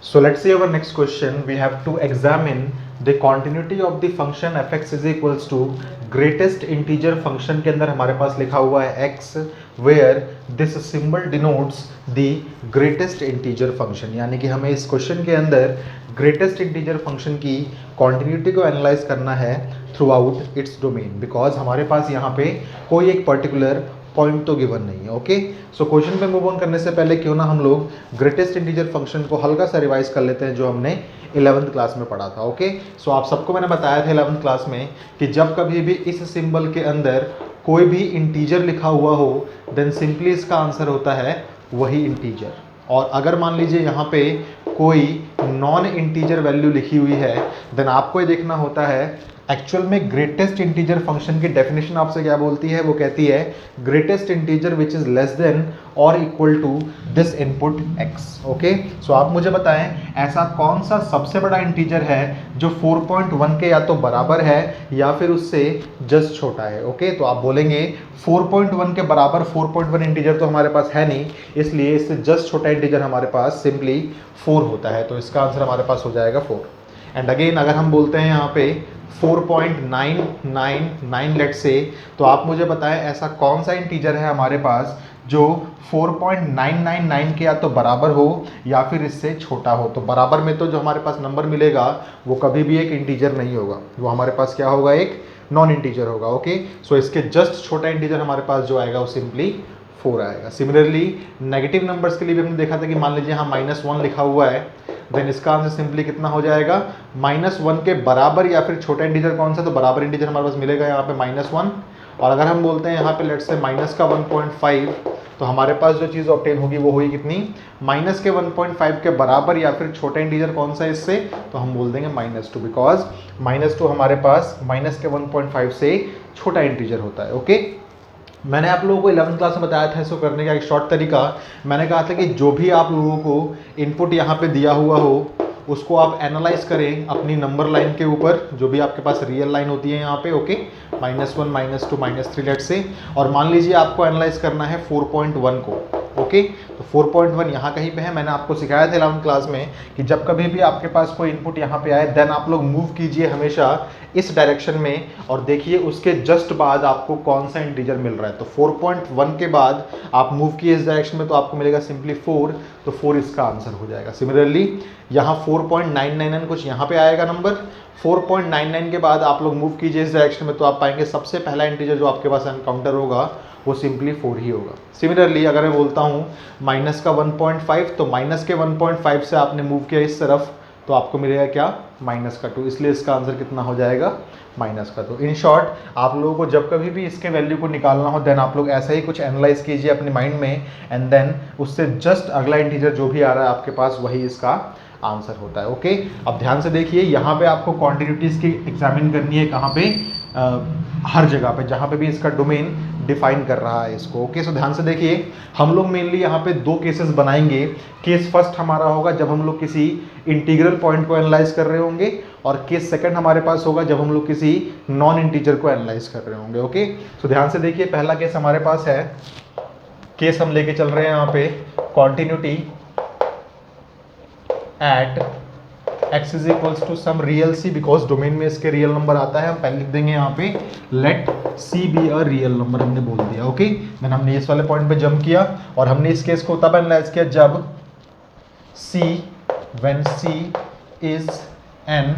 So let's see our next question. We have to examine the continuity of the function fx is equals to greatest integer function के अंदर हमारे पास लिखा हुआ है x where this symbol denotes the greatest integer function, यानी कि हमें इस क्वेश्चन के अंदर greatest integer function की continuity को एनालाइज करना है through out its domain, because हमारे पास यहाँ पे कोई एक पर्टिकुलर पॉइंट तो गिवन नहीं है। ओके, सो क्वेश्चन पे मूव ऑन करने से पहले क्यों ना हम लोग ग्रेटेस्ट इंटीजर फंक्शन को हल्का सा रिवाइज कर लेते हैं जो हमने 11th क्लास में पढ़ा था। ओके, सो आप सबको मैंने बताया था 11th क्लास में कि जब कभी भी इस सिंबल के अंदर कोई भी इंटीजर लिखा हुआ हो देन सिंपली इसका आंसर होता है वही इंटीजर, और अगर मान लीजिए यहाँ पे कोई नॉन इंटीजर वैल्यू लिखी हुई है देन आपको ये देखना होता है एक्चुअल में ग्रेटेस्ट इंटीजर फंक्शन की डेफिनेशन आपसे क्या बोलती है। वो कहती है greatest integer which is less than और equal to this input x। Okay, so आप मुझे बताएं ऐसा कौन सा सबसे बड़ा इंटीजर है जो 4.1 के या तो बराबर है या फिर उससे जस्ट छोटा है। ओके, तो आप बोलेंगे 4.1 के बराबर 4.1 इंटीजर तो हमारे पास है नहीं, इसलिए इससे जस्ट छोटा इंटीजर हमारे पास सिंपली 4 होता है, तो इसका आंसर हमारे पास हो जाएगा 4। एंड अगेन अगर हम बोलते हैं यहाँ पे 4.999 लेट से, तो आप मुझे बताएं ऐसा कौन सा इंटीजर है हमारे पास जो 4.999 के या तो बराबर हो या फिर इससे छोटा हो। तो बराबर में तो जो हमारे पास नंबर मिलेगा वो कभी भी एक इंटीजर नहीं होगा, वो हमारे पास क्या होगा, एक नॉन इंटीजर होगा। ओके, सो इसके जस्ट छोटा इंटीजर हमारे पास जो आएगा वो सिंपली 4 आएगा। सिमिलरली नेगेटिव नंबर्स के लिए भी हमने देखा था कि मान लीजिए यहाँ -1 लिखा हुआ है देन इसका आंसर सिंपली कितना हो जाएगा, -1 के बराबर या फिर छोटा इंटीजर कौन सा, तो बराबर इंटीजर हमारे पास मिलेगा यहाँ पे -1। और अगर हम बोलते हैं यहाँ पे लेट्स से माइनस का 1.5, तो हमारे पास जो चीज़ ऑब्टेन होगी वो होगी कितनी, माइनस के 1.5 के बराबर या फिर छोटा इंटीजर कौन सा इससे, तो हम बोल देंगे -2, बिकॉज -2 हमारे पास माइनस के 1.5 से छोटा इंटीजर होता है। ओके, मैंने आप लोगों को 11th क्लास में बताया था इसको करने का एक शॉर्ट तरीका। मैंने कहा था कि जो भी आप लोगों को इनपुट यहाँ पे दिया हुआ हो उसको आप एनालाइज करें अपनी नंबर लाइन के ऊपर, जो भी आपके पास रियल लाइन होती है यहाँ पे। ओके, -1 -2 -3 लेट से, और मान लीजिए आपको एनालाइज करना है 4.1 को। ओके, तो 4.1 यहाँ कहीं पे है। मैंने आपको सिखाया था 11th क्लास में कि जब कभी भी आपके पास कोई इनपुट यहाँ पे आए देन आप लोग मूव कीजिए हमेशा इस डायरेक्शन में और देखिए उसके जस्ट बाद आपको कौन सा इंटीजर मिल रहा है। तो 4.1 के बाद आप मूव किए इस डायरेक्शन में तो आपको मिलेगा सिंपली 4, तो 4 इसका आंसर हो जाएगा। सिमिलरली यहाँ 4.999 कुछ यहाँ पे आएगा नंबर, 4.99 के बाद आप लोग मूव कीजिए इस डायरेक्शन में तो आप पाएंगे सबसे पहला इंटीजर जो आपके पास एनकाउंटर होगा वो सिंपली 4 ही होगा। सिमिलरली अगर मैं बोलता हूँ माइनस का 1.5, तो माइनस के 1.5 से आपने मूव किया इस तरफ तो आपको मिलेगा क्या, -2, इसलिए इसका आंसर कितना हो जाएगा, -2। इन शॉर्ट आप लोगों को जब कभी भी इसके वैल्यू को निकालना हो देन आप लोग ऐसा ही कुछ एनालाइज कीजिए अपने माइंड में एंड देन उससे जस्ट अगला इंटीजर जो भी आ रहा है आपके पास वही इसका आंसर होता है। ओके, अब ध्यान से देखिए यहाँ पे आपको क्वांटिटीज की एग्जामिन करनी है, कहाँ पे, हर जगह पे जहाँ पे भी इसका डोमेन डिफाइन कर रहा है इसको। ओके, सो ध्यान से देखिए हम लोग मेनली यहाँ पे 2 केसेस बनाएंगे। केस फर्स्ट हमारा होगा जब हम लोग किसी इंटीग्रल पॉइंट को एनालाइज कर रहे होंगे, और केस सेकंड हमारे पास होगा जब हम लोग किसी नॉन इंटीजर को एनालाइज कर रहे होंगे। ओके, सो ध्यान से देखिए पहला केस हमारे पास है, केस हम लेके चल रहे हैं यहाँ पे continuity at x is equals to some real c, because domain में इसके रियल नंबर आता है। हम पहले लिख देंगे यहाँ पे let c be a real number, हमने बोल दिया। ओके, देन हमने इस वाले पॉइंट पे जंप किया और हमने इस केस को तब एनालाइज किया जब c when c is an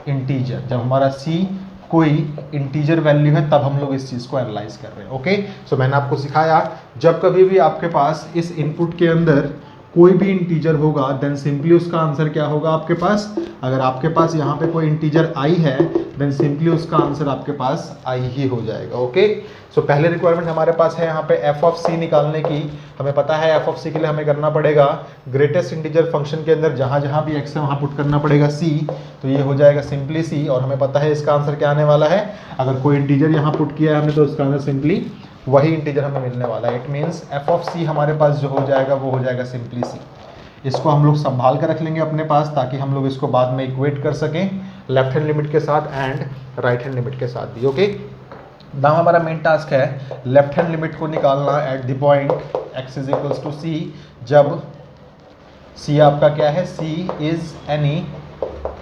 integer, जब हमारा c कोई इंटीजर वैल्यू है तब हम लोग इस चीज को एनालाइज कर रहे हैं। ओके, सो मैंने आपको सिखाया जब कभी भी आपके पास इस इनपुट के अंदर कोई भी इंटीजर होगा देन सिंपली उसका आंसर क्या होगा आपके पास, अगर आपके पास यहाँ पे कोई इंटीजर i है देन सिंपली उसका आंसर आपके पास i ही हो जाएगा। ओके, सो पहले रिक्वायरमेंट हमारे पास है यहाँ पे f ऑफ c निकालने की। हमें पता है f ऑफ c के लिए हमें करना पड़ेगा ग्रेटेस्ट इंटीजर फंक्शन के अंदर जहाँ जहाँ भी x है वहाँ पुट करना पड़ेगा c, तो ये हो जाएगा सिंपली c, और हमें पता है इसका आंसर क्या आने वाला है, अगर कोई इंटीजर यहाँ पुट किया है हमने तो उसका आंसर सिंपली वही इंटीजर हमें मिलने वाला है। It means f of c हमारे पास जो हो जाएगा वो हो जाएगा सिंपली c। इसको हम लोग संभाल कर रख लेंगे अपने पास ताकि हम लोग इसको बाद में इक्वेट कर सकें लेफ्ट हैंड लिमिट के साथ एंड राइट हैंड लिमिट के साथ भी। ओके, नाउ हमारा मेन टास्क है लेफ्ट हैंड लिमिट को निकालना at the point x is equals to c, जब सी आपका क्या है, सी इज एनी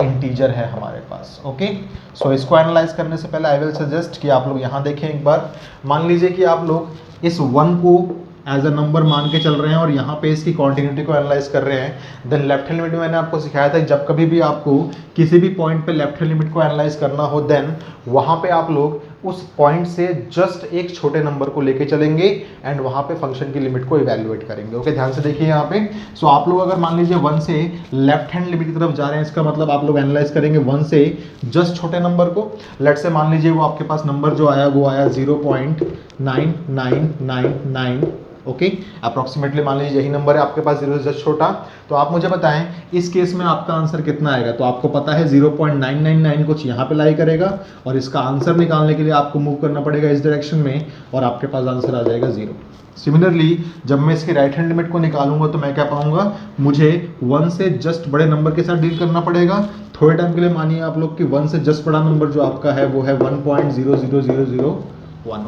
इंटीजर है हमारे पास। ओके, सो इसको एनालाइज करने से पहले आई विल सजेस्ट कि आप लोग यहाँ देखें एक बार। मान लीजिए कि आप लोग इस 1 को एज अ नंबर मान के चल रहे हैं और यहाँ पे इसकी कॉन्टिन्यूटी को एनालाइज कर रहे हैं, देन लेफ्ट हैंड लिमिट में मैंने आपको सिखाया था जब कभी भी आपको किसी भी पॉइंट पे लेफ्ट हैंड लिमिट को एनालाइज करना हो, देन वहाँ पे आप लोग उस पॉइंट से जस्ट एक छोटे नंबर को लेके चलेंगे एंड वहाँ पे फंक्शन की लिमिट को इवैल्यूएट करेंगे। ओके, ध्यान से देखिए यहाँ पे। सो आप लोग अगर मान लीजिए 1 से लेफ्ट हैंड लिमिट की तरफ जा रहे हैं, इसका मतलब आप लोग एनालाइज करेंगे 1 से जस्ट छोटे नंबर को। लेट से मान लीजिए वो आपके पास नंबर जो आया वो आया 0.9999। ओके, अप्रोक्सीमेटली मान लीजिए यही नंबर है आपके पास 0 से जस्ट छोटा। तो आप मुझे बताएं इस केस में आपका आंसर कितना आएगा। तो आपको पता है 0.999 कुछ यहाँ पे लाई करेगा और इसका आंसर निकालने के लिए आपको मूव करना पड़ेगा इस डायरेक्शन में और आपके पास आंसर आ जाएगा 0। सिमिलरली जब मैं इसकी राइट हैंड लिमिट को निकालूंगा तो मैं क्या पाऊंगा, मुझे 1 से जस्ट बड़े नंबर के साथ डील करना पड़ेगा। थोड़े टाइम के लिए मानिए आप लोग कि 1 से जस्ट बड़ा नंबर जो आपका है वो है 1.00001।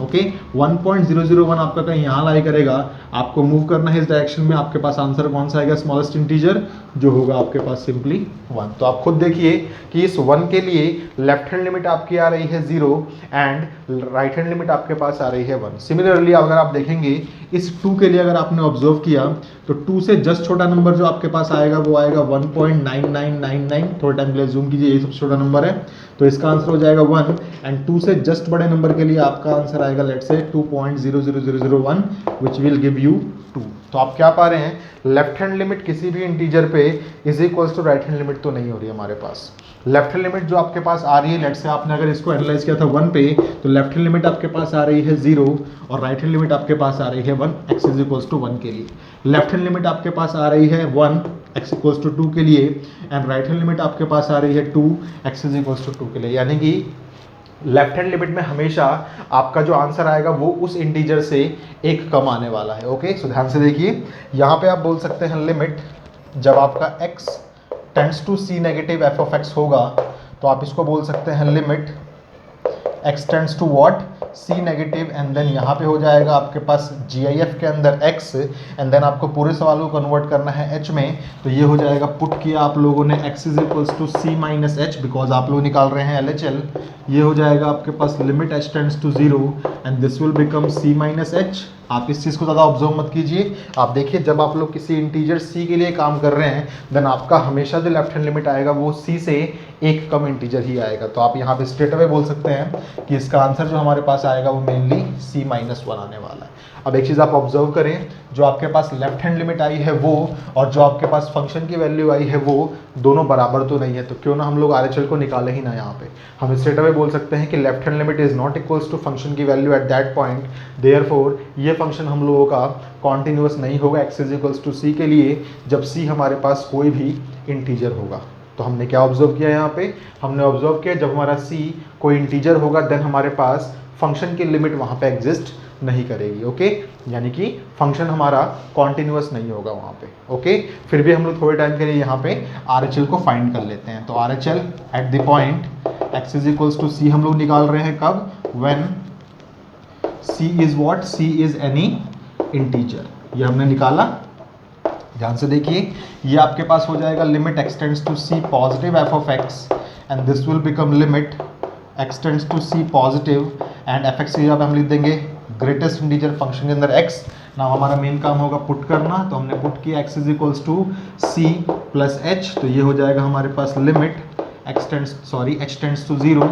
ओके, 1.001 आपका कहीं यहाँ लाई करेगा, आपको मूव करना है इस डायरेक्शन में। आपके पास आंसर कौन सा आएगा, स्मॉलेस्ट इंटीजर जो होगा आपके पास सिंपली 1। तो आप खुद देखिए कि इस 1 के लिए लेफ्ट हैंड लिमिट आपकी आ रही है 0 एंड राइट हैंड लिमिट आपके पास आ रही है 1। सिमिलरली अगर आप देखेंगे इस 2 के लिए अगर आपने ऑब्जर्व किया तो 2 से जस्ट छोटा नंबर जो आपके पास आएगा वो आएगा 1.9999। थोड़ा टाइम के लिए जूम कीजिए, यही सबसे छोटा नंबर है तो इसका आंसर हो जाएगा 1। एंड 2 से जस्ट बड़े नंबर के लिए आपका आंसर आएगा let's say 2.00001 which will give you 2। तो आप क्या पा रहे हैं, लेफ्ट हैंड लिमिट किसी भी इंटीजर पे is equals to right hand limit तो नहीं हो रही है हमारे पास। लेफ्ट हैंड लिमिट जो आपके पास आ रही है, लेट्स से आपने अगर इसको एनालाइज किया था 1 पे तो लेफ्ट हैंड लिमिट आपके पास आ रही है 0 और राइट हैंड लिमिट आपके पास आ रही है 1 x इज इक्वल्स टू 1 के लिए। लेफ्ट हैंड लिमिट आपके पास आ रही है 1 x इक्वल्स टू 2 के लिए एंड राइट हैंड लिमिट आपके पास आ रही है 2 x इज इक्वल्स टू 2 के लिए। यानी कि लेफ्ट हैंड लिमिट में हमेशा आपका जो आंसर आएगा वो उस इंटीजर से एक कम आने वाला है। ओके, सो ध्यान से देखिए यहाँ पे आप बोल सकते हैं लिमिट जब आपका x tends to c negative f of x होगा तो आप इसको बोल सकते हैं limit x tends to what, c negative and then यहाँ पे हो जाएगा आपके पास GIF के अंदर x एंड देन आपको पूरे सवाल को कन्वर्ट करना है h में। तो ये हो जाएगा, पुट किया आप लोगों ने x is equals to c minus h because आप लोग निकाल रहे हैं LHL। ये हो जाएगा आपके पास limit h tends to 0 and this will become c minus h। आप इस चीज़ को ज़्यादा ऑब्जर्व मत कीजिए, आप देखिए जब आप लोग किसी इंटीजर c के लिए काम कर रहे हैं देन आपका हमेशा जो लेफ्ट हैंड लिमिट आएगा वो c से एक कम इंटीजर ही आएगा। तो आप यहाँ पे स्ट्रेट अवे बोल सकते हैं कि इसका आंसर जो हमारे पास आएगा वो मेनली c माइनस 1 आने वाला है। अब एक चीज़ आप ऑब्जर्व करें, जो आपके पास लेफ्ट हैंड लिमिट आई है वो और जो आपके पास फंक्शन की वैल्यू आई है वो दोनों बराबर तो नहीं है, तो क्यों ना हम लोग RHL को निकाले ही ना। यहाँ पे हम स्ट्रेट अवे बोल सकते हैं कि left hand limit is not equals to function की value at that point, therefore ये फंक्शन हम लोगों का कॉन्टिन्यूअस नहीं होगा x is equals to c के लिए जब c हमारे पास कोई भी इंटीजर होगा। तो हमने क्या ऑब्जर्व किया यहाँ पे, हमने ऑब्जर्व किया जब हमारा c कोई इंटीजर होगा देन हमारे पास फंक्शन की लिमिट वहाँ पे एग्जिस्ट नहीं करेगी। ओके, यानी कि फंक्शन हमारा कॉन्टिन्यूअस नहीं होगा वहाँ पे। ओके, फिर भी हम लोग थोड़े टाइम के लिए यहाँ पे RHL को फाइंड कर लेते हैं। तो RHL at the point x is equals to c हम लोग निकाल रहे हैं कब, when c is what, c is any integer. ये हमने निकाला, ध्यान से देखिए ये आपके पास हो जाएगा limit x tends to c positive f of x and this will become limit x tends to c positive and fx की जगह हम लिख देंगे ग्रेटेस्ट इंटीजर फंक्शन के अंदर x। ना हमारा मेन काम होगा पुट करना, तो हमने पुट किया x is equals to c plus h। तो ये हो जाएगा हमारे पास limit h tends to 0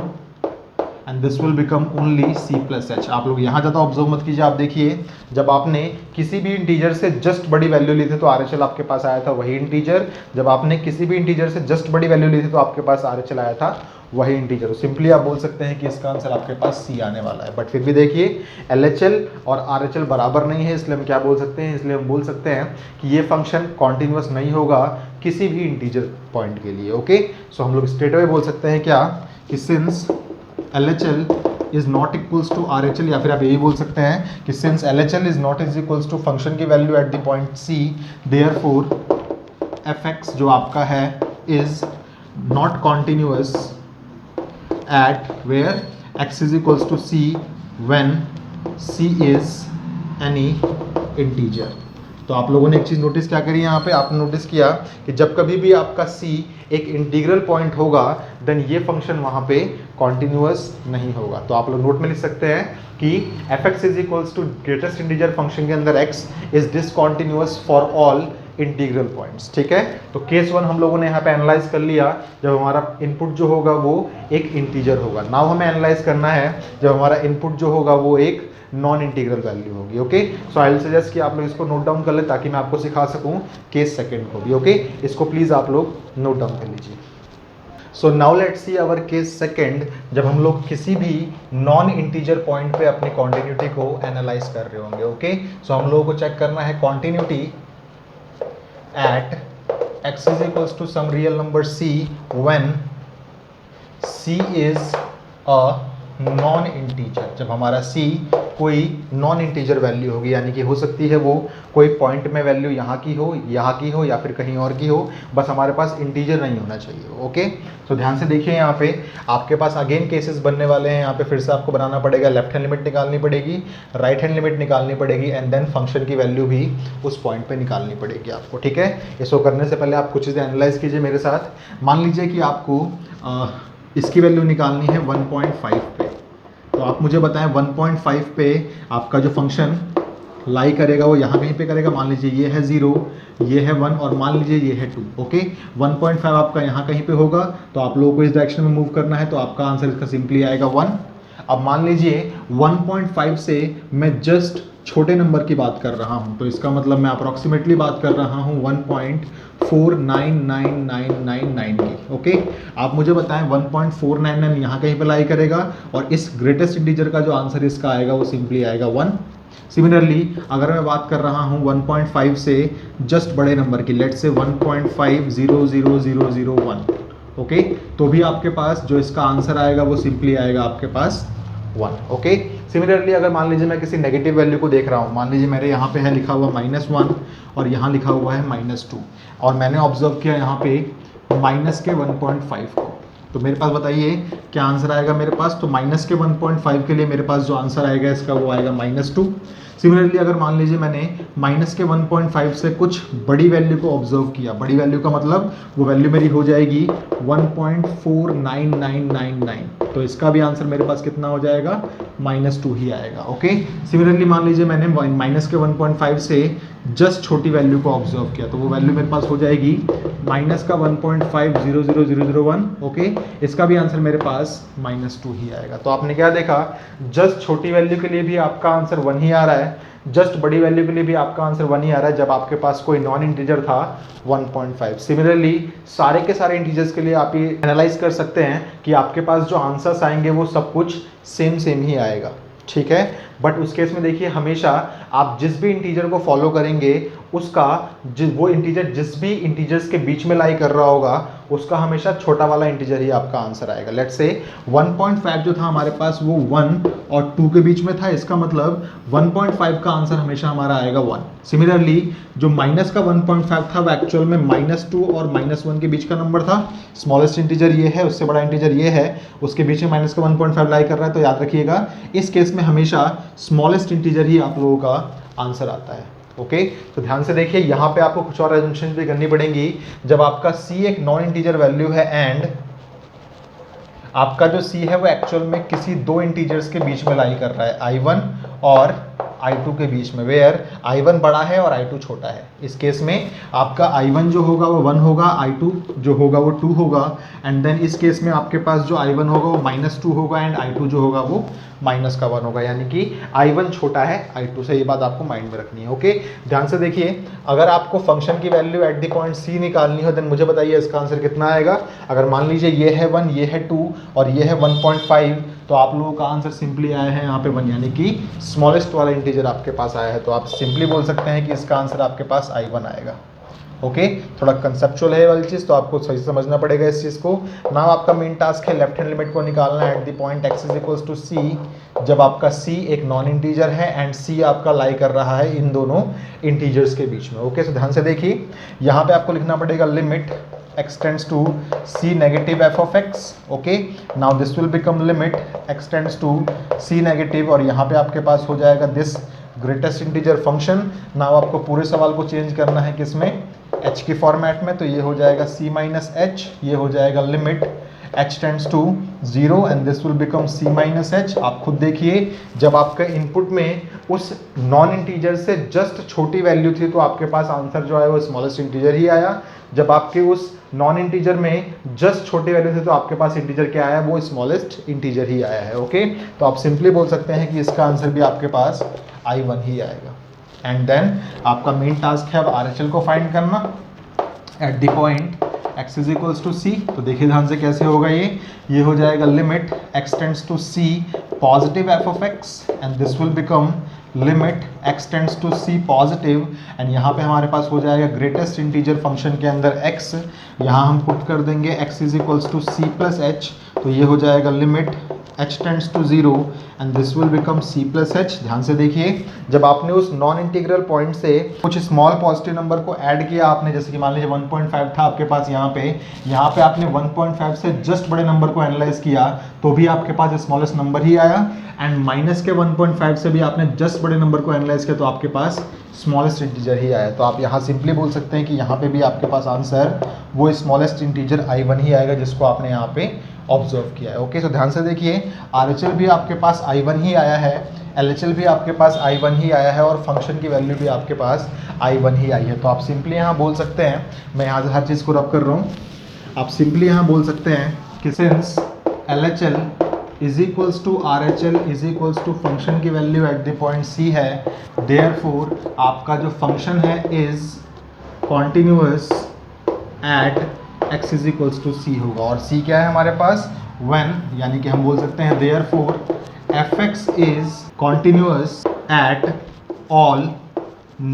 and this will become only c plus h। आप लोग यहाँ ज़्यादा ऑब्जर्व मत कीजिए, आप देखिए जब आपने किसी भी इंटीजर से जस्ट बड़ी वैल्यू ली थी तो RHL आपके पास आया था वही इंटीजर, जब आपने किसी भी इंटीजर से जस्ट बड़ी वैल्यू ली थी तो आपके पास RHL आया था वही इंटीजर। तो सिंपली आप बोल सकते हैं कि इसका आंसर आपके पास c आने वाला है। बट फिर भी देखिए LHL और RHL बराबर नहीं है, इसलिए हम क्या बोल सकते हैं, इसलिए हम बोल सकते हैं कि ये फंक्शन कॉन्टिन्यूअस नहीं होगा किसी भी इंटीजर पॉइंट के लिए। ओके, सो हम लोग स्ट्रेट अवे बोल सकते हैं क्या कि since LHL is not equals to RHL, या फिर आप यही बोल सकते हैं कि since LHL is not is equals to function की value at the point c, therefore fx जो आपका है is not continuous at where x is equals to c when c is any integer। तो आप लोगों ने एक चीज़ नोटिस क्या करी यहाँ पे, आपने नोटिस किया कि जब कभी भी आपका c एक इंटीग्रल पॉइंट होगा देन ये फंक्शन वहाँ पे कॉन्टिन्यूअस नहीं होगा। तो आप लोग नोट में लिख सकते हैं कि fx is equals to greatest integer function के अंदर x is discontinuous for all integral points. ठीक है, तो केस 1 हम लोगों ने यहाँ पे एनालाइज कर लिया जब हमारा इनपुट जो होगा वो एक इंटीजर होगा। नाउ हमें एनालाइज करना है जब हमारा इनपुट जो होगा वो एक नॉन इंटीग्रल वैल्यू होगी। Okay, so I will suggest कि आप लोग इसको नोट डाउन कर ले ताकि मैं आपको सिखा सकूं केस सेकंड को भी। ओके, इसको प्लीज़ आप लोग नोट डाउन कर लीजिए। So now let's see our case second, जब हम लोग किसी भी नॉन इंटीजर पॉइंट पे अपनी कॉन्टिन्यूटी को एनालाइज कर रहे होंगे। ओके, सो हम लोगों को चेक करना है continuity at x is equals to some real number c when c is a non integer. जब हमारा c कोई नॉन इंटीजर वैल्यू होगी, यानी कि हो सकती है वो कोई पॉइंट में वैल्यू यहाँ की हो या फिर कहीं और की हो, बस हमारे पास इंटीजर नहीं होना चाहिए। ओके, तो ध्यान से देखिए यहाँ पे आपके पास अगेन केसेस बनने वाले हैं। यहाँ पे फिर से आपको बनाना पड़ेगा, लेफ्ट हैंड लिमिट निकालनी पड़ेगी, राइट हैंड लिमिट निकालनी पड़ेगी एंड देन फंक्शन की वैल्यू भी उस पॉइंट पे निकालनी पड़ेगी आपको। ठीक है, इसको करने से पहले आप कुछ चीज़ें एनालाइज कीजिए मेरे साथ। मान लीजिए कि आपको इसकी वैल्यू निकालनी है 1.5 पे, तो आप मुझे बताएं 1.5 पे आपका जो फंक्शन लाई करेगा वो यहाँ कहीं पे करेगा। मान लीजिए ये है 0, ये है 1 और मान लीजिए ये है 2। ओके, 1.5 आपका यहाँ कहीं पे होगा, तो आप लोगों को इस डायरेक्शन में मूव करना है, तो आपका आंसर इसका सिंपली आएगा 1। अब मान लीजिए 1.5 से मैं जस्ट छोटे नंबर की बात कर रहा हूँ, तो इसका मतलब मैं अप्रॉक्सीमेटली बात कर रहा हूँ 1.49999 की। ओके, आप मुझे बताएं 1.499 यहाँ कहीं पे लाई करेगा और इस ग्रेटेस्ट इंटीजर का जो आंसर इसका आएगा वो सिंपली आएगा 1। सिमिलरली अगर मैं बात कर रहा हूँ 1.5 से जस्ट बड़े नंबर की, लेट्स से 1.500001, ओके, तो भी आपके पास जो इसका आंसर आएगा वो सिंपली आएगा आपके पास 1। ओके, सिमिलरली अगर मान लीजिए मैं किसी नेगेटिव वैल्यू को देख रहा हूँ, मान लीजिए मेरे यहाँ पे है लिखा हुआ -1 और यहाँ लिखा हुआ है -2 और मैंने ऑब्जर्व किया यहाँ पे माइनस के 1.5 को, तो मेरे पास बताइए क्या आंसर आएगा मेरे पास। तो माइनस के 1.5 के लिए मेरे पास जो आंसर आएगा इसका वो आएगा -2। सिमिलरली अगर मान लीजिए मैंने माइनस के 1.5 से कुछ बड़ी वैल्यू को ऑब्जर्व किया, बड़ी वैल्यू का मतलब वो वैल्यू मेरी हो जाएगी 1.49999, तो इसका भी आंसर मेरे पास कितना हो जाएगा -2 ही आएगा। ओके, सिमिलरली मान लीजिए मैंने माइनस के 1.5 से जस्ट छोटी वैल्यू को ऑब्जर्व किया, तो वो वैल्यू मेरे पास हो जाएगी माइनस का 1.500001। ओके, इसका भी आंसर मेरे पास -2 ही आएगा। तो आपने क्या देखा, जस्ट छोटी वैल्यू के लिए भी आपका आंसर 1 ही आ रहा है, जस्ट बड़ी वैल्यू के लिए भी आपका आंसर 1 ही आ रहा है जब आपके पास कोई नॉन इंटीजर था 1.5। सिमिलरली सारे के सारे इंटीजर्स के लिए आप ये एनालाइज कर सकते हैं कि आपके पास जो आंसर्स आएंगे वो सब कुछ सेम ही आएगा। ठीक है, बट उस केस में देखिए हमेशा आप जिस भी इंटीजर को फॉलो करेंगे उसका वो इंटीजर जिस भी इंटीजर्स के बीच में लाई कर रहा होगा उसका हमेशा छोटा वाला इंटीजर ही आपका आंसर आएगा। लेट्स से 1.5 जो था हमारे पास वो 1 और 2 के बीच में था, इसका मतलब 1.5 का आंसर हमेशा हमारा आएगा 1। सिमिलरली जो माइनस का 1.5 था वो एक्चुअल में -2 और -1 के बीच का नंबर था। स्मॉलेस्ट इंटीजर ये है, उससे बड़ा इंटीजर ये है, उसके बीच में माइनस का 1.5 लाई कर रहा है, तो याद रखिएगा इस केस में हमेशा स्मॉलेस्ट इंटीजर ही आप लोगों का आंसर आता है। ओके, तो ध्यान से देखिए यहाँ पे आपको कुछ और एजम्पशन भी करनी पड़ेंगी। जब आपका c एक नॉन इंटीजर वैल्यू है एंड आपका जो c है वो एक्चुअल में किसी दो इंटीजर्स के बीच में लाई कर रहा है, i1 और i2 के बीच में, वेयर i1 बड़ा है और i2 छोटा है। इस केस में आपका i1 जो होगा वो 1 होगा, i2 जो होगा वो 2 होगा एंड देन इस केस में आपके पास जो i1 होगा वो -2 होगा एंड i2 जो होगा वो -1 होगा, यानी कि i1 छोटा है i2 से। ये बात आपको माइंड में रखनी है। ओके, ध्यान से देखिए, अगर आपको फंक्शन की value at the point c निकालनी हो देन मुझे बताइए इसका आंसर कितना आएगा। अगर मान लीजिए ये है 1, ये है 2 और ये है 1.5, तो आप लोगों का आंसर सिंपली आया है यहाँ पे 1, यानी कि स्मॉलेस्ट वाला इंटीजर आपके पास आया है, तो आप सिंपली बोल सकते हैं कि इसका आंसर आपके पास i1 आएगा। ओके, थोड़ा कंसेप्चुअल है वाली चीज़, तो आपको सही से समझना पड़ेगा इस चीज़ को। नाउ आपका मेन टास्क है लेफ्ट हैंड लिमिट को निकालना at the point x is equals to c, जब आपका c एक नॉन इंटीजर है एंड c आपका लाई कर रहा है इन दोनों इंटीजर्स के बीच में। ओके, तो ध्यान से देखिए यहाँ पे आपको लिखना पड़ेगा limit x tends to c negative f of x। Okay, now this will become limit x tends to c negative और यहाँ पे आपके पास हो जाएगा this greatest integer function. Now आपको पूरे सवाल को चेंज करना है किसमें, h की फॉर्मेट में, तो ये हो जाएगा c माइनस एच, ये हो जाएगा limit h tends to 0 and this will become c minus h. आप खुद देखिए, जब आपका इनपुट में उस नॉन इंटीजर से जस्ट छोटी वैल्यू थी तो आपके पास आंसर जो है वो स्मॉलेस्ट इंटीजर ही आया। जब आपके उस नॉन इंटीजर में जस्ट छोटी वैल्यू थी तो आपके पास इंटीजर क्या आया, वो स्मॉलेस्ट इंटीजर ही आया है। ओके, तो आप सिंपली बोल सकते हैं कि इसका आंसर भी आपके पास I1 ही आएगा। एंड देन आपका मेन टास्क है अब RHL को फाइंड करना at the point x is equals to C. तो देखिए ध्यान से कैसे होगा, ये हो जाएगा limit x tends to c positive f of x and this will become limit x tends to c positive and यहाँ पे हमारे पास हो जाएगा ग्रेटेस्ट इंटीजर फंक्शन के अंदर x, यहाँ हम पुट कर देंगे x is equals to c plus h, तो ये हो जाएगा limit h tends to 0 and this will become c plus h. ध्यान से देखिए, जब आपने उस नॉन इंटीग्रल पॉइंट से कुछ स्मॉल पॉजिटिव नंबर को ऐड किया आपने, जैसे कि मान लीजिए 1.5 था आपके पास यहाँ पे आपने 1.5 से जस्ट बड़े नंबर को एनालाइज किया तो भी आपके पास स्मॉलेस्ट नंबर ही आया, एंड माइनस के 1.5 से भी आपने जस्ट बड़े नंबर को एनालाइज किया तो आपके पास स्मॉलेस्ट इंटीजर ही आया। तो आप यहाँ सिंपली बोल सकते हैं कि यहाँ पे भी आपके पास आंसर वो स्मॉलेस्ट इंटीजर I1 ही आएगा जिसको आपने यहाँ पे ऑब्जर्व किया है। ओके, तो ध्यान से देखिए, RHL भी आपके पास I1 ही आया है, LHL भी आपके पास I1 ही आया है और फंक्शन की वैल्यू भी आपके पास I1 ही आई है। तो आप सिंपली यहाँ बोल सकते हैं, मैं यहाँ से हर चीज़ को रब कर रहा हूँ, आप सिंपली यहाँ बोल सकते हैं कि since LHL is equals to RHL is equals to function की value at the point C है, देयरफॉर आपका जो फंक्शन है is continuous at x is equals to c होगा। और c क्या है हमारे पास, when, यानी कि हम बोल सकते हैं therefore fx is continuous at all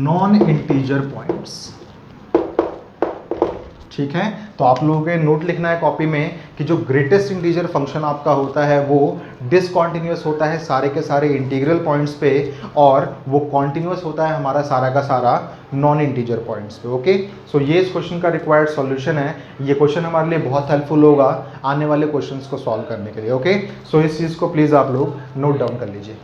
non integer points। ठीक है, तो आप लोगों के नोट लिखना है कॉपी में कि जो ग्रेटेस्ट इंटीजर फंक्शन आपका होता है वो डिसकॉन्टिन्यूअस होता है सारे के सारे इंटीग्रल पॉइंट्स पे, और वो कॉन्टिन्यूअस होता है हमारा सारा का सारा नॉन इंटीजर पॉइंट्स पे। ओके, सो ये इस क्वेश्चन का रिक्वायर्ड सॉल्यूशन है। ये क्वेश्चन हमारे लिए बहुत हेल्पफुल होगा आने वाले क्वेश्चंस को सॉल्व करने के लिए। ओके, सो इस चीज़ को प्लीज़ आप लोग नोट डाउन कर लीजिए।